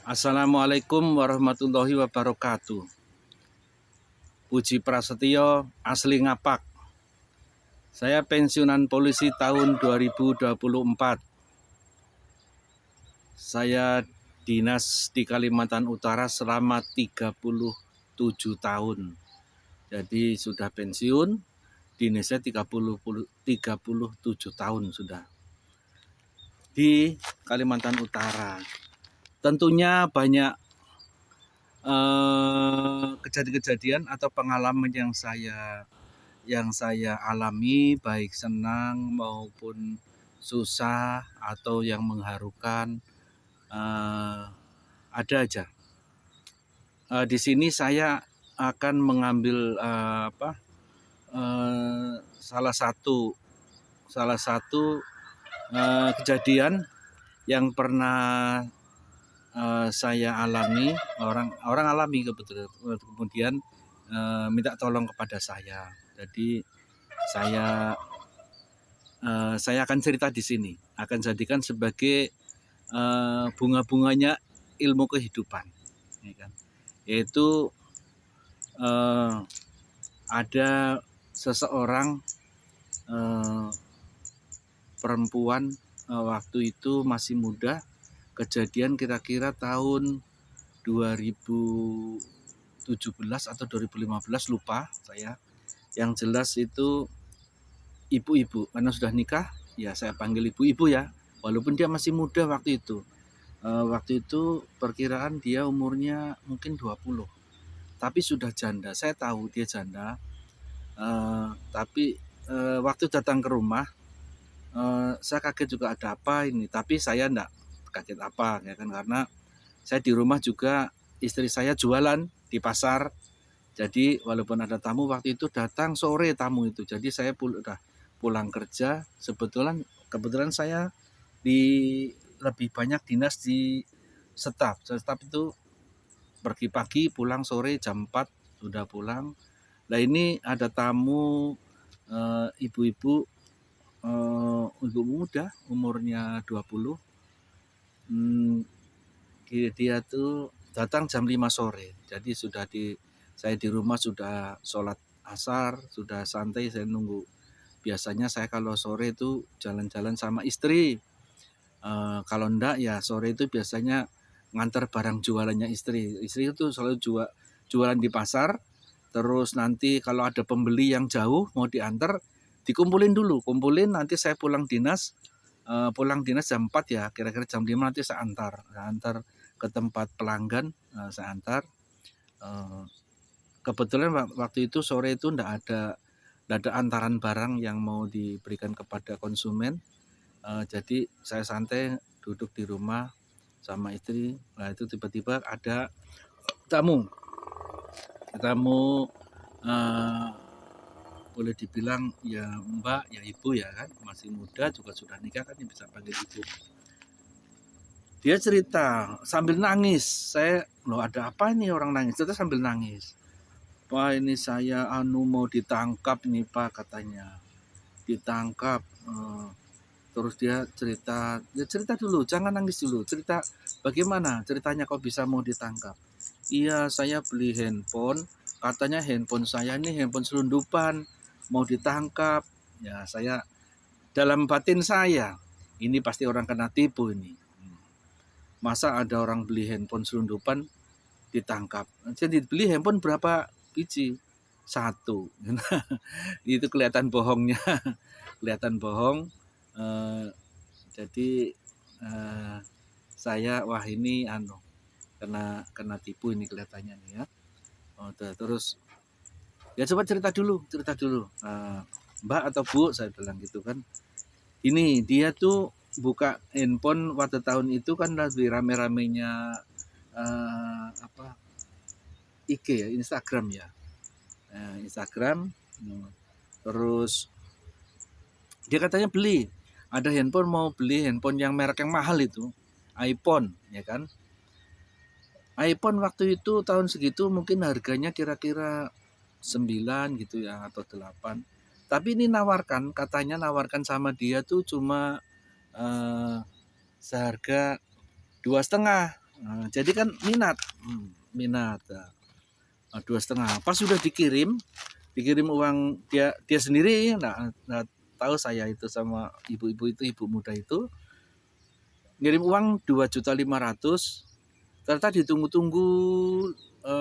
Assalamualaikum warahmatullahi wabarakatuh. Puji Prasetyo, asli Ngapak. Saya pensiunan polisi tahun 2024. Saya dinas di Kalimantan Utara selama 37 tahun. Jadi sudah pensiun, dinasnya 37 tahun sudah. Di Kalimantan Utara. Tentunya banyak kejadian-kejadian atau pengalaman yang saya alami, baik senang maupun susah atau yang mengharukan, ada aja. Di sini saya akan mengambil salah satu kejadian yang pernah saya alami, orang alami kemudian minta tolong kepada saya. Jadi saya akan cerita di sini, akan jadikan sebagai bunga-bunganya ilmu kehidupan, ya kan? Yaitu ada seseorang perempuan waktu itu masih muda, kejadian kira-kira tahun 2017 atau 2015, lupa saya. Yang jelas itu ibu-ibu, karena sudah nikah, ya saya panggil ibu-ibu ya, walaupun dia masih muda waktu itu. Waktu itu perkiraan dia umurnya mungkin 20, tapi sudah janda. Saya tahu dia janda, tapi waktu datang ke rumah, saya kaget juga, ada apa ini, tapi saya enggak kaget apa, ya kan, karena saya di rumah juga, istri saya jualan di pasar. Jadi walaupun ada tamu waktu itu, datang sore tamu itu. Jadi saya udah pulang kerja. Kebetulan saya lebih banyak dinas di staf. Staf itu pergi pagi, pulang sore jam 4 sudah pulang. Nah ini ada tamu ibu-ibu, ibu muda umurnya 20. Dia tuh datang jam 5 sore. Jadi saya di rumah sudah sholat asar, sudah santai, saya nunggu. Biasanya saya kalau sore itu jalan-jalan sama istri. Kalau enggak ya sore itu biasanya ngantar barang jualannya istri. Istri itu selalu jualan di pasar. Terus nanti kalau ada pembeli yang jauh mau diantar, dikumpulin dulu. Nanti saya pulang dinas jam 4 ya, kira-kira jam 5 nanti saya antar ke tempat pelanggan, saya antar. Kebetulan waktu itu sore itu enggak ada antaran barang yang mau diberikan kepada konsumen. Jadi saya santai duduk di rumah sama istri. Nah itu tiba-tiba ada tamu, boleh dibilang ya mbak, ya ibu ya kan, masih muda juga sudah nikah kan, bisa panggil ibu. Dia cerita sambil nangis. Loh ada apa ini orang nangis? Cerita sambil nangis. Pak, ini saya mau ditangkap nih Pak, katanya. Ditangkap. Terus dia cerita dulu, jangan nangis dulu. Cerita bagaimana ceritanya kok bisa mau ditangkap. Iya, saya beli handphone. Katanya handphone saya ini handphone selundupan, mau ditangkap. Ya saya, dalam batin saya, ini pasti orang kena tipu ini. Masa ada orang beli handphone selundupan ditangkap. Jadi beli handphone berapa biji? 1. Itu kelihatan bohongnya. Kelihatan bohong. Jadi saya wah ini kena tipu ini kelihatannya nih ya. Terus ya coba cerita dulu. Mbak atau Bu, saya bilang gitu kan. Ini dia tuh buka handphone waktu tahun itu kan lagi rame-ramenya IG ya, Instagram ya. Instagram. Terus dia katanya mau beli handphone yang merek yang mahal itu, iPhone, ya kan. iPhone waktu itu tahun segitu mungkin harganya kira-kira 9 gitu ya, atau 8. Tapi ini katanya nawarkan sama dia tuh cuma seharga 2,5. Jadi kan minat. 2,5. Pas sudah dikirim uang dia sendiri, nggak tahu saya itu sama ibu-ibu itu, ibu muda itu ngirim uang 2.500.000. Ternyata ditunggu-tunggu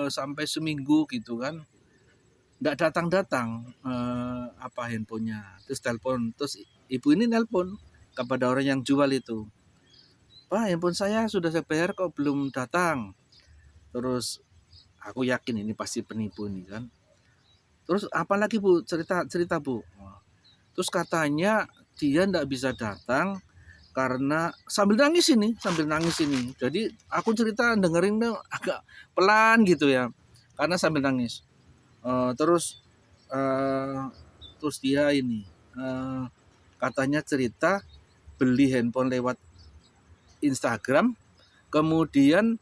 sampai seminggu gitu kan, nggak datang handphonenya. Terus telepon, terus ibu ini nelpon kepada orang yang jual itu, Pak, handphone saya sudah saya bayar kok belum datang. Terus aku yakin ini pasti penipu nih kan. Terus apalagi Bu, cerita Bu. Terus katanya dia nggak bisa datang karena sambil nangis ini. Jadi aku cerita dengerin agak pelan gitu ya, karena sambil nangis. Terus dia ini katanya cerita beli handphone lewat Instagram, kemudian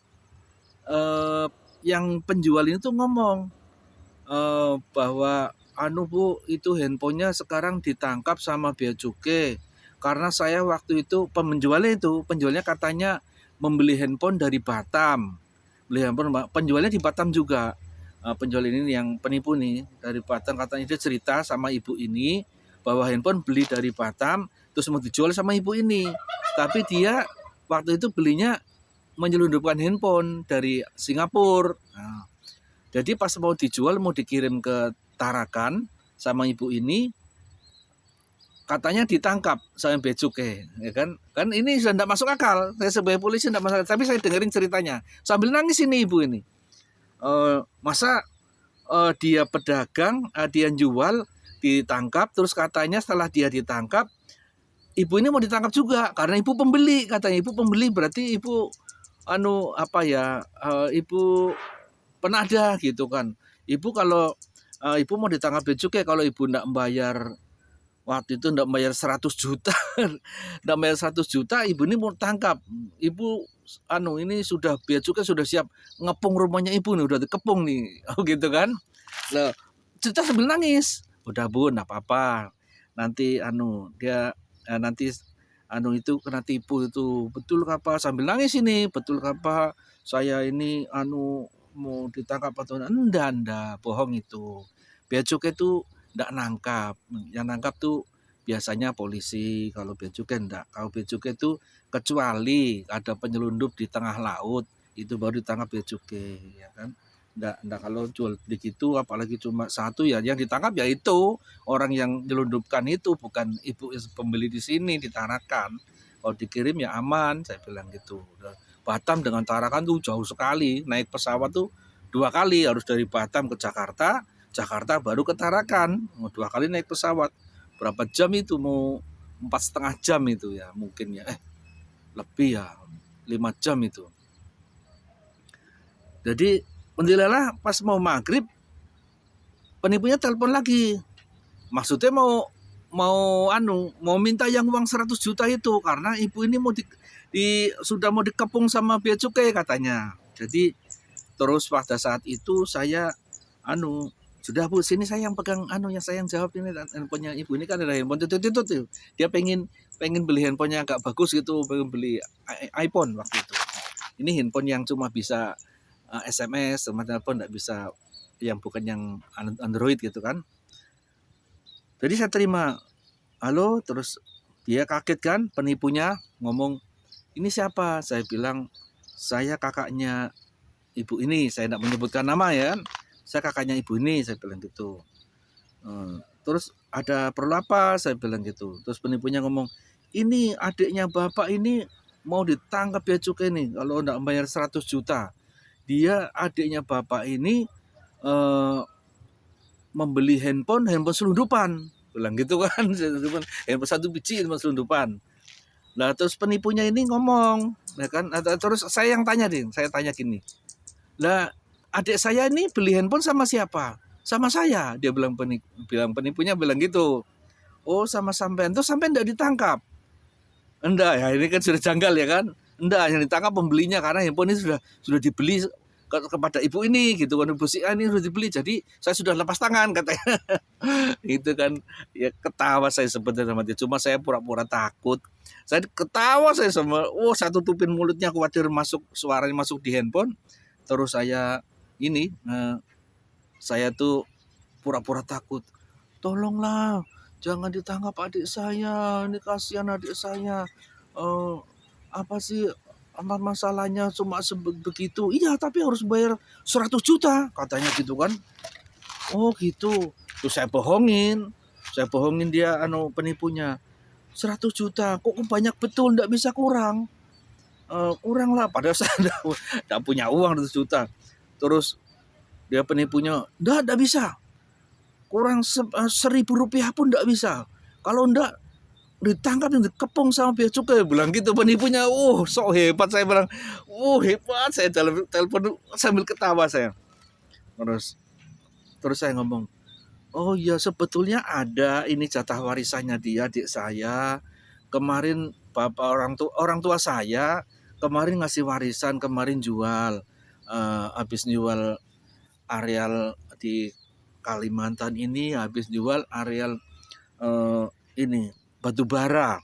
yang penjual ini tuh ngomong bahwa Bu, itu handphonenya sekarang ditangkap sama bea cukai karena saya waktu itu penjualnya katanya membeli handphone dari Batam. Penjualnya di Batam juga. Penjual ini yang penipu nih dari Batam, katanya dia cerita sama ibu ini bahwa handphone beli dari Batam terus mau dijual sama ibu ini. Tapi dia waktu itu belinya menyelundupkan handphone dari Singapura. Jadi pas mau dijual, mau dikirim ke Tarakan sama ibu ini, katanya ditangkap sama bea cukai, ya kan? Kan ini sudah tidak masuk akal. Saya sebagai polisi tidak masuk akal, tapi saya dengerin ceritanya sambil nangis ini ibu ini. Masa dia pedagang, dia jual, ditangkap, terus katanya setelah dia ditangkap, ibu ini mau ditangkap juga karena ibu pembeli, katanya ibu pembeli berarti ibu ibu penada gitu kan. Ibu kalau ibu mau ditangkap bea cukai kalau ibu tidak membayar waktu itu, tidak membayar 100 juta, tidak bayar 100 juta, ibu ini mau tangkap. Ibu ini sudah bea cukai sudah siap ngepung rumahnya ibu nih, udah dikepung nih, gitu kan. Loh, cerita sambil nangis. Udah Bu, enggak apa-apa. Nanti dia nanti itu kena tipu itu. Betul apa? Sambil nangis ini, betul apa? Saya ini mau ditangkap atau enggak, bohong itu. Bea cukai itu enggak nangkap. Yang nangkap tuh biasanya polisi, kalau bea cukai enggak. Kalau bea cukai itu kecuali ada penyelundup di tengah laut, itu baru ditangkap bea cukai, ya kan. Enggak kalau jual beli gitu, apalagi cuma satu ya, yang ditangkap ya itu orang yang nyelundupkan itu, bukan ibu pembeli di sini di Tarakan. Kalau dikirim ya aman, saya bilang gitu. Batam dengan Tarakan tuh jauh sekali, naik pesawat tuh 2 kali, harus dari Batam ke Jakarta baru ke Tarakan, 2 kali naik pesawat. Berapa jam itu, mau 4,5 jam itu ya mungkin ya, lebih ya 5 jam itu. Jadi mendilalah pas mau maghrib penipunya telepon lagi, maksudnya mau minta yang uang 100 juta itu karena ibu ini sudah mau dikepung sama bea cukai katanya. Jadi terus pada saat itu saya sudah Bu, sini saya yang pegang yang saya yang jawab ini handphonenya ibu ini kan ada handphone tuh. Dia pengen beli handphonenya agak bagus gitu, pengen beli iPhone waktu itu. Ini handphone yang cuma bisa SMS, sama telepon, enggak bisa yang bukan yang Android gitu kan. Jadi saya terima, halo, terus dia kaget kan, penipunya ngomong, ini siapa? Saya bilang, saya kakaknya ibu ini, saya tidak menyebutkan nama ya, saya kakaknya ibu ini, saya bilang gitu. Terus ada perlu apa? Saya bilang gitu. Terus penipunya ngomong, ini adiknya bapak ini mau ditangkap bea cukai nih, kalau tidak membayar 100 juta. Dia adiknya bapak ini membeli handphone selundupan, bilang gitu kan. Handphone 1 biji, handphone selundupan. Nah terus penipunya ini ngomong, ya kan. Terus saya tanya gini, lah adik saya ini beli handphone sama siapa? Sama saya, dia bilang, penipunya bilang gitu. Oh, sama sampean, tuh sampean enggak ditangkap? Enggak ya, ini kan sudah janggal ya kan. Enggak, yang ditangkap pembelinya karena handphone ini sudah dibeli kepada ibu ini gitu kan, ibu si A ini udah dibeli, jadi saya sudah lepas tangan katanya. Itu kan ya ketawa saya sebenarnya sama dia, cuma saya pura-pura takut. Saya ketawa saya sama, saya tutupin mulutnya khawatir suaranya masuk di handphone. Terus saya ini saya tuh pura-pura takut. Tolonglah, jangan ditangkap adik saya, ini kasihan adik saya. Apa sih masalahnya cuma begitu? Iya, tapi harus bayar 100 juta katanya gitu kan. Oh gitu. Terus saya bohongin dia penipunya. 100 juta, kok banyak betul, enggak bisa kurang. Kurang lah, padahal saya enggak punya uang 100 juta. Terus dia penipunya, enggak bisa. Kurang 1.000 rupiah pun enggak bisa. Kalau enggak ditangkap yang dikepung sama bea cukai, bilang gitu penipunya. Sok hebat saya bilang. Hebat saya telepon sambil ketawa saya. Terus saya ngomong, oh iya sebetulnya ada ini jatah warisannya dia, adik saya. Kemarin bapak orang tua saya kemarin ngasih warisan, kemarin jual, habis jual areal di Kalimantan ini, habis jual areal ini batu bara.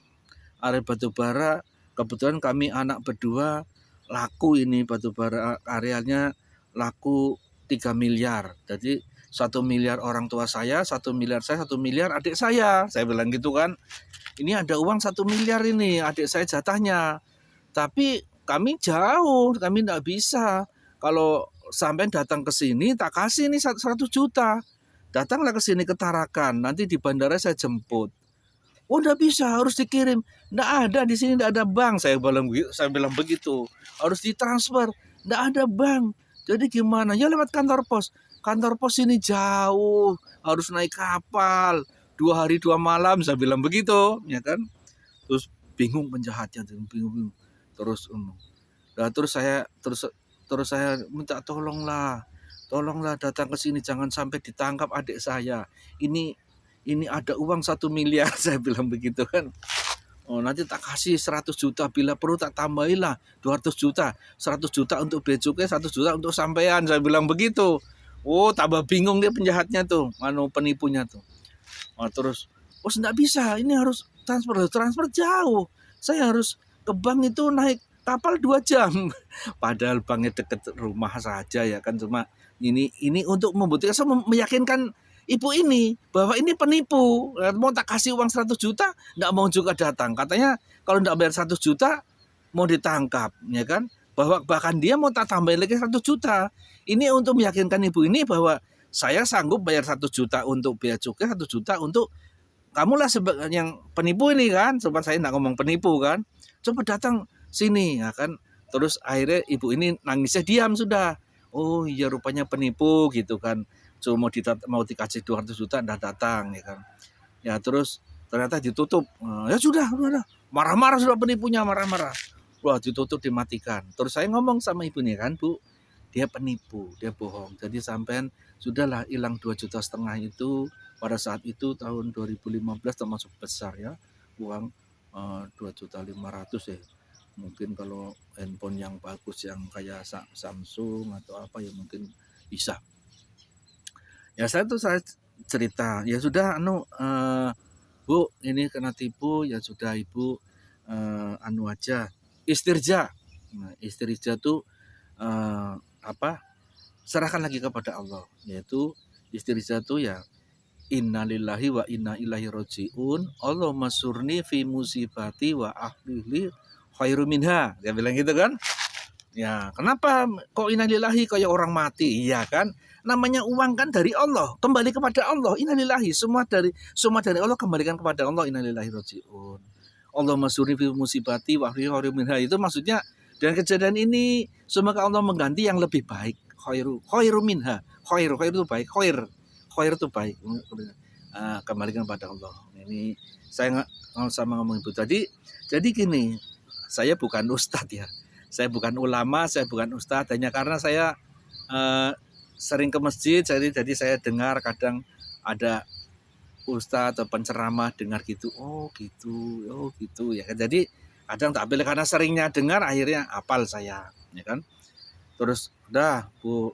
Area batu bara, kebetulan kami anak berdua laku ini batu bara, arealnya laku 3 miliar. Jadi 1 miliar orang tua saya, 1 miliar saya, 1 miliar adik saya. Saya bilang gitu kan. Ini ada uang 1 miliar ini, adik saya jatahnya. Tapi kami jauh, kami tidak bisa. Kalau sampai datang ke sini, tak kasih ini 100 juta. Datanglah ke sini ke Tarakan, nanti di bandara saya jemput. Oh, enggak bisa, harus dikirim. Enggak ada di sini, enggak ada bank. Saya bilang begitu. Harus ditransfer. Enggak ada bank. Jadi gimana? Ya lewat kantor pos. Kantor pos ini jauh, harus naik kapal. 2 hari 2 malam, saya bilang begitu, ya kan? Terus bingung penjahatnya, bingung. Terus terus saya minta tolonglah datang ke sini, jangan sampai ditangkap adik saya. Ini ada uang 1 miliar, saya bilang begitu kan. Nanti tak kasih 100 juta, bila perlu tak tambahin lah 200 juta. 100 juta untuk bea cukai, 100 juta untuk sampean, saya bilang begitu. Tambah bingung dia penjahatnya tuh, penipunya tuh. Terus, enggak bisa, ini harus transfer jauh. Saya harus ke bank itu naik kapal 2 jam. Padahal banknya deket rumah saja ya kan, cuma ini untuk membuktikan, saya meyakinkan ibu ini bahwa ini penipu. Mau tak kasih uang 100 juta, enggak mau juga datang. Katanya kalau enggak bayar 100 juta mau ditangkap, ya kan? Bahkan dia mau tak tambahin lagi 100 juta. Ini untuk meyakinkan ibu ini bahwa saya sanggup bayar 100 juta untuk bea cukai, 100 juta untuk kamulah yang penipu ini kan. Coba saya enggak ngomong penipu kan. Coba datang sini ya kan. Terus akhirnya ibu ini nangisnya diam sudah. Oh iya, rupanya penipu gitu kan. Cuma mau dikasih 200 juta enggak datang ya kan. Ya terus ternyata ditutup. Ya sudah. Marah-marah sudah penipunya, marah-marah. Wah, ditutup, dimatikan. Terus saya ngomong sama ibu nih kan, Bu, dia penipu, dia bohong. Jadi sampean sudahlah hilang 2,5 juta itu pada saat itu tahun 2015 termasuk besar ya. Uang 2,5 juta ya. Mungkin kalau handphone yang bagus yang kayak Samsung atau apa ya mungkin bisa. Ya saya cerita, ya sudah Bu, ini kena tipu, ya sudah Ibu aja, istirja. Nah, istirja tuh serahkan lagi kepada Allah, yaitu istirja tuh ya innalillahi wa inna ilaihi rajiun, Allahumma surni fi musibati wa ahlili khairu minha. Dia bilang gitu kan. Ya, kenapa kok innalillahi kayak orang mati? Iya kan? Namanya uang kan dari Allah, kembali kepada Allah. Innalillahi, semua dari Allah kembalikan kepada Allah. Innalillahi rajiun. Allahumma surni fi musibati wa ahlili khairu minha. Itu maksudnya dengan kejadian ini semoga Allah mengganti yang lebih baik. Khairu minha. Khair itu baik. Khair itu baik. Kembalikan pada Allah. Ini saya sama ngomong Ibu tadi. Jadi gini, saya bukan ustadz ya. Saya bukan ulama, saya bukan ustadz. Hanya karena saya sering ke masjid, jadi saya dengar kadang ada ustadz atau penceramah dengar gitu. Oh gitu ya kan. Jadi kadang tak pilih karena seringnya dengar akhirnya hafal saya, ya kan. Terus Dah Bu,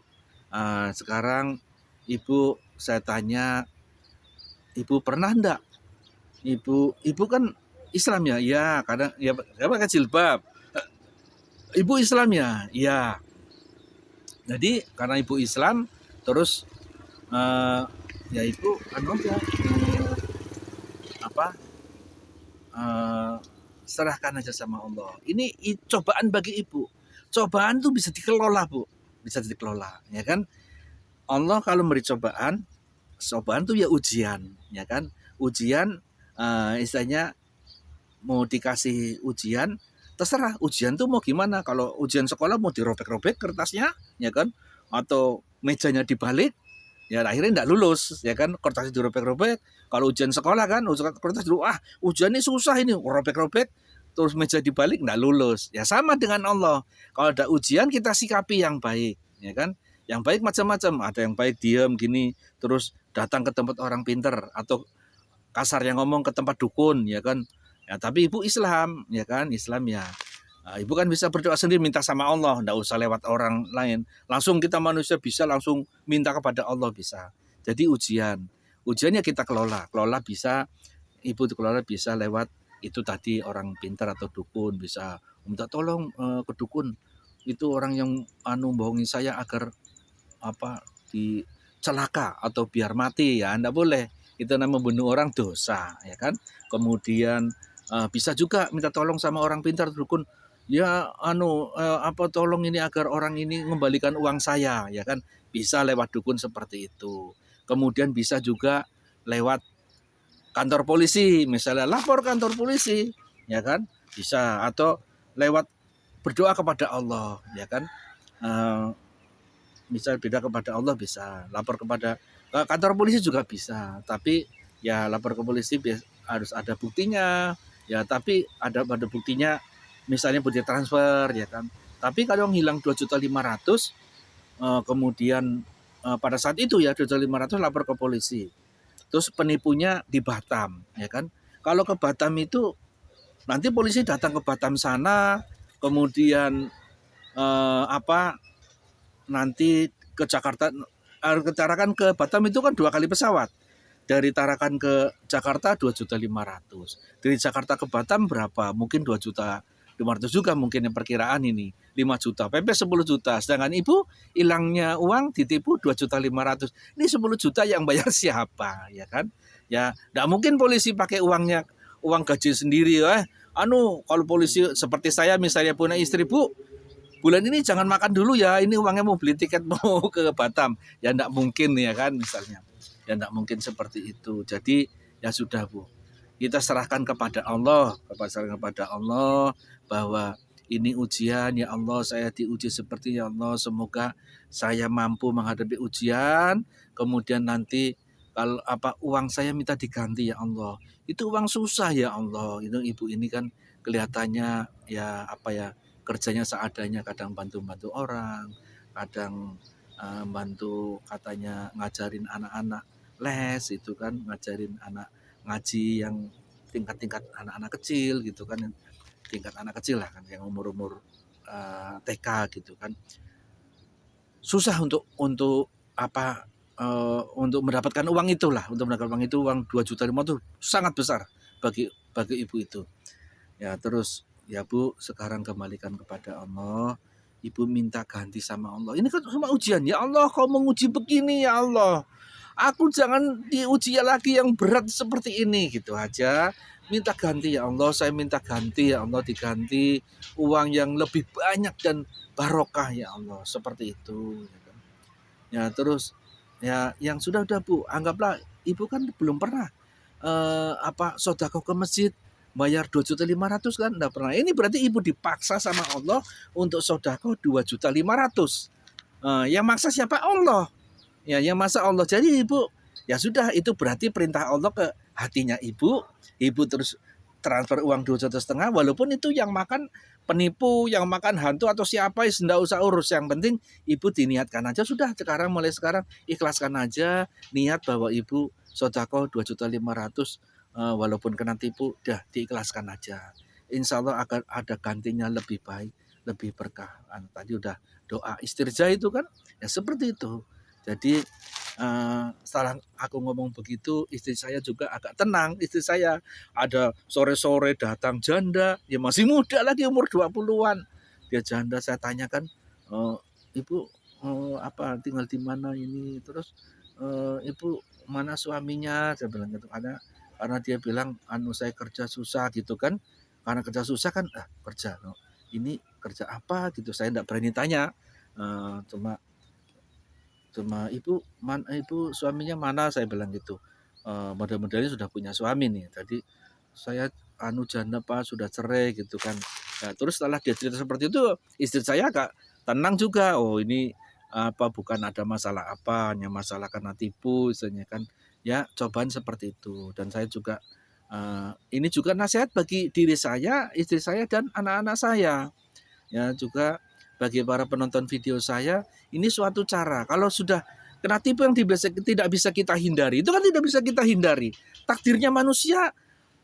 sekarang Ibu saya tanya, Ibu pernah enggak, Ibu kan Islam ya? Iya, kadang ya saya pakai jilbab. Ibu Islam ya? Iya. Jadi karena Ibu Islam, terus eh, ya Ibu aja, apa eh, serahkan aja sama Allah. Ini cobaan bagi Ibu. Cobaan tuh bisa dikelola Bu, bisa dikelola, ya kan? Allah kalau memberi cobaan, cobaan tuh ya ujian, ya kan? Ujian istilahnya mau dikasih ujian, terserah ujian tuh mau gimana. Kalau ujian sekolah mau dirobek-robek kertasnya, ya kan? Atau mejanya dibalik, ya akhirnya tidak lulus, ya kan? Kertasnya dirobek-robek. Kalau ujian sekolah kan, kertas dulu, ujian ini susah ini, robek-robek, terus meja dibalik, tidak lulus. Ya sama dengan Allah. Kalau ada ujian kita sikapi yang baik, ya kan? Yang baik macam-macam. Ada yang baik diam gini, terus datang ke tempat orang pinter, atau kasar yang ngomong ke tempat dukun, ya kan? Ya, tapi Ibu Islam, ya kan? Islam ya. Ibu kan bisa berdoa sendiri, minta sama Allah, enggak usah lewat orang lain. Langsung kita manusia bisa langsung minta kepada Allah bisa. Jadi ujiannya kita kelola bisa, Ibu kelola bisa lewat itu tadi orang pintar atau dukun, bisa minta tolong ke dukun. Itu orang yang bohongin saya agar dicelaka atau biar mati, ya enggak boleh. Itu namanya membunuh orang dosa, ya kan? Kemudian bisa juga minta tolong sama orang pintar dukun, ya tolong ini agar orang ini mengembalikan uang saya, ya kan? Bisa lewat dukun seperti itu. Kemudian bisa juga lewat kantor polisi, misalnya lapor kantor polisi, ya kan? Bisa, atau lewat berdoa kepada Allah, ya kan? Bisa beda kepada Allah, bisa lapor kepada kantor polisi juga bisa, tapi ya lapor ke polisi harus ada buktinya, ya tapi ada buktinya, misalnya bukti transfer, ya kan. Tapi kalau hilang 2.500.000, kemudian pada saat itu ya 2.500.000 lapor ke polisi, terus penipunya di Batam, ya kan. Kalau ke Batam itu nanti polisi datang ke Batam sana, kemudian nanti ke Jakarta, Tarakan ke Batam itu kan 2 kali pesawat. Dari Tarakan ke Jakarta 2.500.000. Dari Jakarta ke Batam berapa? Mungkin 2.500.000 juga mungkin yang perkiraan ini. 5 juta, PP 10 juta. Sedangkan Ibu hilangnya uang ditipu 2.500.000. Ini 10 juta yang bayar siapa, ya kan? Ya, enggak mungkin polisi pakai uang gaji sendiri ya. Kalau polisi seperti saya misalnya punya istri, Bu, bulan ini jangan makan dulu ya, ini uangnya mau beli tiket mau ke Batam. Ya enggak mungkin, ya kan, misalnya. Ya enggak mungkin seperti itu. Jadi ya sudah Bu, kita serahkan kepada Allah, bahwa ini ujian, ya Allah, saya diuji seperti, ya Allah, semoga saya mampu menghadapi ujian. Kemudian nanti kalau uang saya minta diganti, ya Allah, itu uang susah, ya Allah. Itu Ibu ini kan kelihatannya ya kerjanya seadanya, kadang bantu-bantu orang, kadang bantu katanya ngajarin anak-anak les, itu kan ngajarin anak ngaji yang tingkat-tingkat anak-anak kecil gitu kan, tingkat anak kecil lah kan, yang umur-umur TK gitu kan. Susah untuk untuk mendapatkan uang itulah, untuk mendapatkan uang itu, uang 2.500.000 itu sangat besar bagi Ibu itu. Ya terus ya Bu, sekarang kembalikan kepada Allah. Ibu minta ganti sama Allah. Ini kan cuma ujian. Ya Allah, kau menguji begini, ya Allah. Aku jangan diuji lagi yang berat seperti ini, gitu aja. Minta ganti, ya Allah. Saya minta ganti, ya Allah, diganti uang yang lebih banyak dan barokah, ya Allah. Seperti itu. Ya terus ya yang sudah Bu, anggaplah Ibu kan belum pernah sedekah ke masjid bayar 2.500.000 kan, enggak pernah. Ini berarti Ibu dipaksa sama Allah untuk sedekah 2.500.000. Yang maksa siapa? Allah. Ya, yang maksa Allah. Jadi Ibu ya sudah, itu berarti perintah Allah ke hatinya Ibu. Ibu terus transfer uang 2.500.000, walaupun itu yang makan penipu, yang makan hantu atau siapa, ya enggak usah urus. Yang penting Ibu diniatkan aja sudah, mulai sekarang ikhlaskan aja niat bahwa Ibu sedekah 2.500.000. Walaupun kena tipu, dah diikhlaskan aja. Insya Allah akan ada gantinya lebih baik, lebih berkah. Tadi udah doa istirja itu kan ya seperti itu. Jadi setelah aku ngomong begitu, istri saya juga agak tenang. Istri saya ada sore-sore datang janda, ya masih muda lagi umur 20-an. Dia janda, saya tanyakan, "Ibu apa tinggal di mana ini?" Terus "Ibu mana suaminya?" Saya bilang gitu. Karena dia bilang, saya kerja susah gitu kan. Karena kerja susah kan, kerja. No. Ini kerja apa gitu? Saya enggak berani tanya. Cuma ibu suaminya mana, saya bilang gitu. Model-modelnya sudah punya suami nih. Tadi saya janda Pak, sudah cerai gitu kan. Nah, terus setelah dia cerita seperti itu, istri saya agak tenang juga. Oh ini bukan ada masalah apa, hanya masalah karena tipu misalnya kan. Ya cobaan seperti itu. Dan saya juga ini juga nasihat bagi diri saya, istri saya dan anak-anak saya. Ya juga bagi para penonton video saya, ini suatu cara. Kalau sudah kena tipu yang tidak bisa kita hindari, itu kan tidak bisa kita hindari. Takdirnya manusia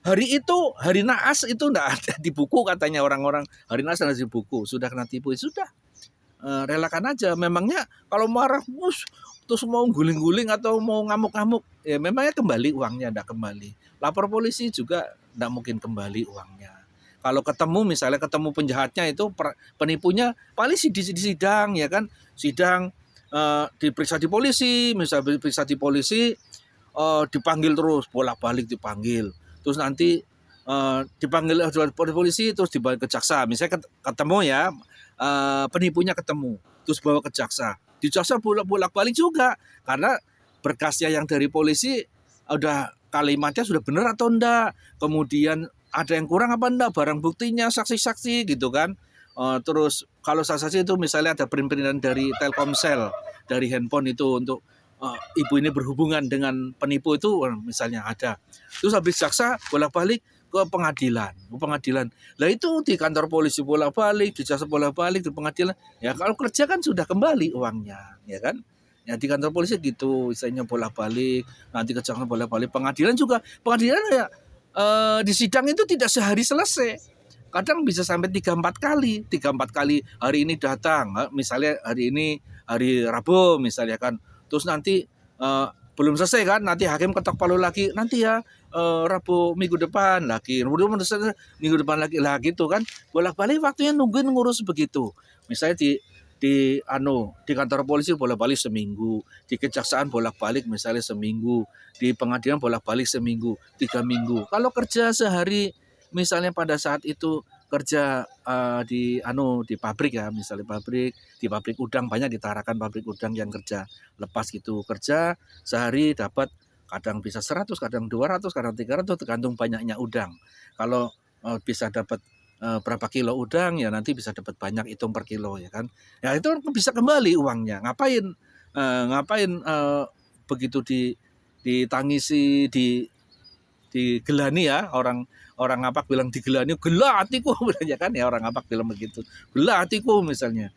hari itu, hari naas itu enggak ada di buku katanya orang-orang. Hari naas ada di buku, sudah kena tipu, ya sudah. Relakan aja. Memangnya kalau marah, terus mau guling-guling atau mau ngamuk-ngamuk, ya memangnya kembali uangnya, enggak kembali. Lapor polisi juga enggak mungkin kembali uangnya. Kalau misalnya ketemu penjahatnya itu penipunya paling di sidang ya kan, sidang diperiksa di polisi, misalnya diperiksa di polisi, dipanggil terus bolak-balik dipanggil, terus nanti dipanggil oleh polisi terus dibawa ke jaksa, misalnya ketemu ya penipunya ketemu, terus bawa ke jaksa, di jaksa bolak-balik juga karena berkasnya yang dari polisi udah kalimatnya sudah benar atau enggak, kemudian ada yang kurang apa enggak, barang buktinya, saksi-saksi gitu kan. Terus kalau saksi itu misalnya ada print-printan dari Telkomsel, dari handphone itu untuk ibu ini berhubungan dengan penipu itu misalnya ada. Terus habis jaksa bolak-balik ke pengadilan. Lah itu di kantor polisi bolak-balik, di jaksa bolak-balik, di pengadilan. Ya kalau kerja kan sudah kembali uangnya, ya kan? Ya di kantor polisi gitu, misalnya bolak-balik, nanti ke jaksa bolak-balik, pengadilan juga. Pengadilan ya di sidang itu tidak sehari selesai. Kadang bisa sampai 3-4 kali. 3-4 kali hari ini datang. Misalnya hari ini hari Rabu misalnya kan. Terus nanti belum selesai kan. Nanti hakim ketok palu lagi. Nanti ya Rabu minggu depan lagi. Minggu depan lagi. Lah gitu kan. Bolak-balik waktunya nungguin ngurus begitu. Misalnya di kantor polisi bolak-balik seminggu, di kejaksaan bolak-balik misalnya seminggu, di pengadilan bolak-balik seminggu, 3 minggu. Kalau kerja sehari misalnya pada saat itu kerja di pabrik ya, misalnya di pabrik udang, banyak ditarakan pabrik udang yang kerja lepas gitu, kerja sehari dapat kadang bisa 100, kadang 200, kadang 300 tergantung banyaknya udang. Kalau bisa dapat berapa kilo udang ya nanti bisa dapat banyak, hitung per kilo ya kan. Ya itu bisa kembali uangnya. Ngapain begitu ditangisi, digelani ya, orang ngapak bilang digelani, gela hatiku ya kan, ya orang ngapak bilang begitu. Gela hatiku misalnya.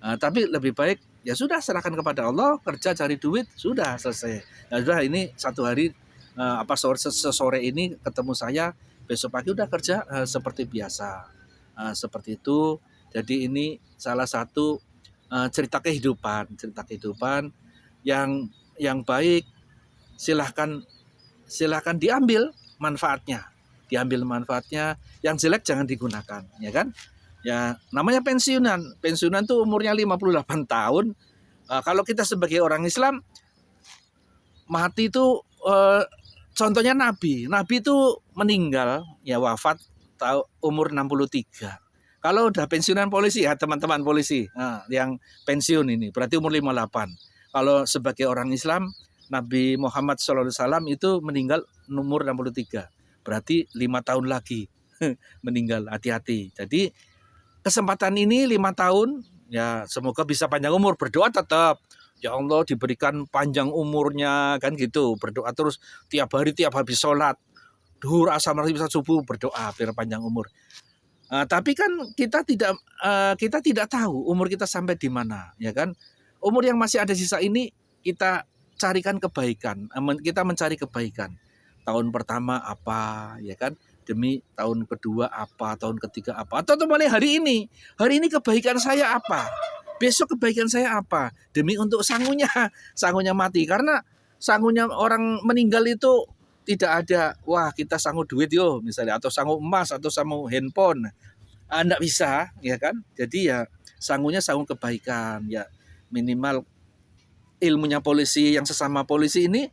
Tapi lebih baik ya sudah serahkan kepada Allah, kerja cari duit, sudah selesai. Ya sudah, ini satu hari sore ini ketemu saya, besok pagi udah kerja seperti biasa. Seperti itu. Jadi ini salah satu cerita kehidupan yang baik. Silahkan diambil manfaatnya. Yang jelek jangan digunakan, ya kan? Ya, namanya pensiunan tuh umurnya 58 tahun. Kalau kita sebagai orang Islam, mati itu contohnya Nabi itu meninggal, ya wafat umur 63. Kalau udah pensiunan polisi ya teman-teman polisi, yang pensiun ini berarti umur 58. Kalau sebagai orang Islam, Nabi Muhammad SAW itu meninggal umur 63. Berarti 5 tahun lagi meninggal, hati-hati. Jadi kesempatan ini 5 tahun, ya semoga bisa panjang umur, berdoa tetap. Ya Allah diberikan panjang umurnya kan gitu, berdoa terus tiap hari habis sholat, duhur, asar, maghrib, subuh berdoa biar panjang umur. Tapi kan kita tidak tahu umur kita sampai di mana, ya kan? Umur yang masih ada sisa ini kita carikan kebaikan, kita mencari kebaikan. Tahun pertama apa, ya kan? demi tahun kedua apa, tahun ketiga apa, atau mulai hari ini kebaikan saya apa, besok kebaikan saya apa, demi untuk sangunya mati. Karena sangunya orang meninggal itu tidak ada, wah kita sangu duit yo misalnya, atau sangu emas, atau sangu handphone, enggak bisa ya kan. Jadi ya sangunya sangu kebaikan ya, minimal ilmunya polisi yang sesama polisi ini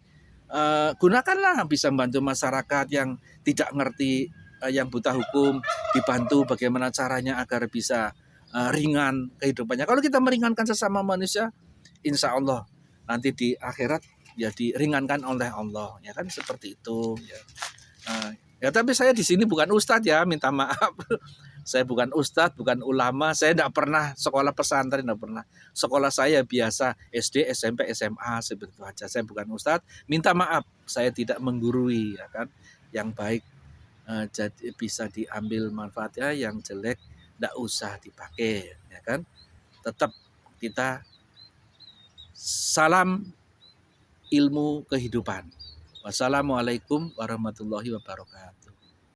gunakanlah, bisa membantu masyarakat yang tidak ngerti, yang buta hukum, dibantu bagaimana caranya agar bisa ringan kehidupannya. Kalau kita meringankan sesama manusia, insya Allah nanti di akhirat ya diringankan oleh Allah, ya kan, seperti itu ya. Ya tapi saya di sini bukan ustadz ya, minta maaf. Saya bukan ustadz, bukan ulama, saya tidak pernah sekolah pesantren, tidak pernah. Sekolah saya biasa SD, SMP, SMA, seperti itu aja. Saya bukan ustadz, minta maaf, saya tidak menggurui, ya kan. Yang baik jadi bisa diambil manfaatnya, yang jelek tidak usah dipakai, ya kan. Tetap kita salam ilmu kehidupan. Wassalamualaikum warahmatullahi wabarakatuh.